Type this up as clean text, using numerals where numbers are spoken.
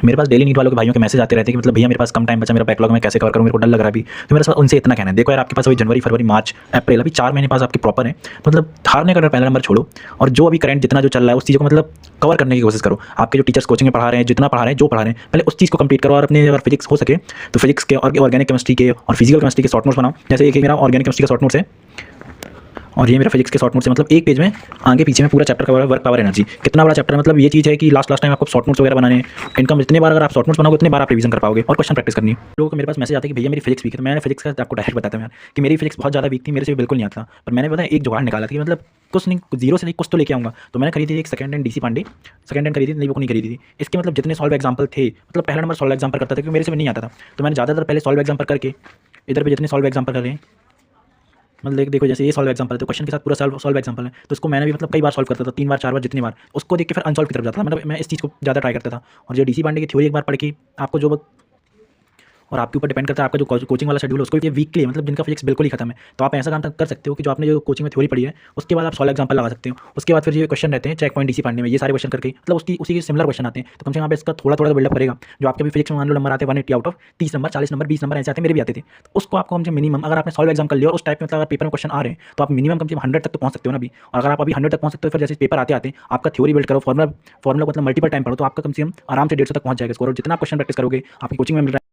मेरे पास daily NEET वालों के भाइयों के मैसेज आते रहते हैं कि मतलब भैया मेरे पास कम टाइम बचा, मेरा बैकलॉग में कैसे कवर करूँ, मेरे को डर लग रहा है अभी। तो मेरा उनसे इतना कहना है, देखो यार आपके पास अभी जनवरी, फरवरी, मार्च, अप्रैल, अभी 4 महीने पास आपके प्रॉपर हैं। तो मतलब हारने का डर पहला नंबर छोड़ो, और जो अभी करंट जितना जो चल रहा है उस चीज़ को मतलब कवर करने की कोशिश करो। आपके जो टीचर्स कोचिंग में पढ़ा रहे हैं, जितना पढ़ा रहे हैं, जो पढ़ा रहे हैं, पहले उस चीज़ को कंप्लीट करो। और अपने अगर फिजिक्स हो सके तो फिजिक्स के और ऑर्गेनिक केमिस्ट्री के और फिजिकल केमिस्ट्री के शॉर्ट नोट्स बनाओ। जैसे एक मेरा ऑर्गेनिक केमिस्ट्री का शॉर्ट नोट्स है और ये मेरा फिजिक्स के शॉर्ट नोट्स है। मतलब एक पेज में आगे पीछे में पूरा chapter cover, work cover energy कितना बड़ा चैप्टर है। मतलब ये चीज़ है कि लास्ट टाइम आपको शॉर्ट नोट्स वगैरह बनाने हैं, इनकम जितने बार अगर आप शॉर्ट नोट्स बनाओगे उतने बार आप रिवीजन कर पाओगे और क्वेश्चन प्रैक्टिस करनी है। लोगों को मेरे पास मैसेज आता है कि भैया मेरी फिजिक्स वीक है। तो मैंने फिजिक्स का आपको डायरेक्ट बताता हूँ यार कि मेरी फिजिक्स बहुत ज़्यादा वीक थी, मेरे से बिल्कुल नहीं आता। पर मैंने पता है एक जुगाड़ निकाला था कि मतलब कुछ नहीं, जीरो से नहीं कुछ तो लेके आऊँगा। तो मैंने खरीदी थी एक second hand DC Pandey, second hand खरीदी थी, नई बुक नहीं खरीदी थी। इसके मतलब जितने सॉल्व एग्जाम्पल थे, मतलब पहला नंबर सॉल्व एग्जाम्पल करता था क्योंकि मेरे से भी नहीं आता था। तो मैंने ज़्यादातर पहले सॉल्व एग्जाम्पल करके इधर पे जितने सॉल्व एग्जाम्पल कर रहे हैं, मतलब देखो जैसे ये सॉल्व एग्जाम्पल है तो क्वेश्चन के साथ पूरा सॉल्व एग्जाम्पल है। तो उसको मैंने भी मतलब कई बार सॉल्व करता था, 3 बार 4 बार जितनी बार, उसको देख के फिर अनसॉल्व की तरफ जाता था। मतलब मैं इस चीज़ को ज़्यादा ट्राई करता था। और जो डीसी पांडे की थ्योरी एक बार पढ़ के आपको जो और आपके ऊपर डिपेंड करता है आपका जो कोचिंग वाला शेड्यूल है, उसको ये वीकली मतलब जिनका फिजिक्स बिल्कुल ही खत्म है, तो आप ऐसा काम कर सकते हो कि जो आपने जो कोचिंग में थ्योरी पढ़ी है उसके बाद आप सॉल्व एग्जाम्पल लगा सकते हो। उसके बाद फिर ये क्वेश्चन रहते हैं चेक पॉइंट डीसी पांडे में, ये सारे क्वेश्चन करके मतलब उसी के सिमिलर क्वेश्चन आते हैं। तो कम से कम आप इसका थोड़ा थोड़ा बिल्डअप करेगा। जो आपके भी फिजिक्स में मान लो नंबर आते हैं 180 out of 30 number, 40 number, 20 number ऐसे आते हैं, मेरे भी आते थे। तो उसको आपको हमसे मिनिमम अगर आपने सॉल्व एग्जाम कर लिया और उस टाइप में मतलब अगर पेपर में क्वेश्चन आ रहे हैं तो आप मिनिमम कम से कम 100 तक तो पहुंच सकते हो ना अभी। और अगर आप अभी 100 तक पहुंच सकते हो फिर जैसे पेपर आते आते आपका थ्योरी बिल्ड करो, फॉर्मुला मतलब मल्टीपल टाइम पढ़ो, तो आपका कम से कम आराम से 150 तक पहुंच जाएगा स्कोर। और जितना क्वेश्चन प्रैक्टिस करोगे आपकी कोचिंग में मिल रहा है।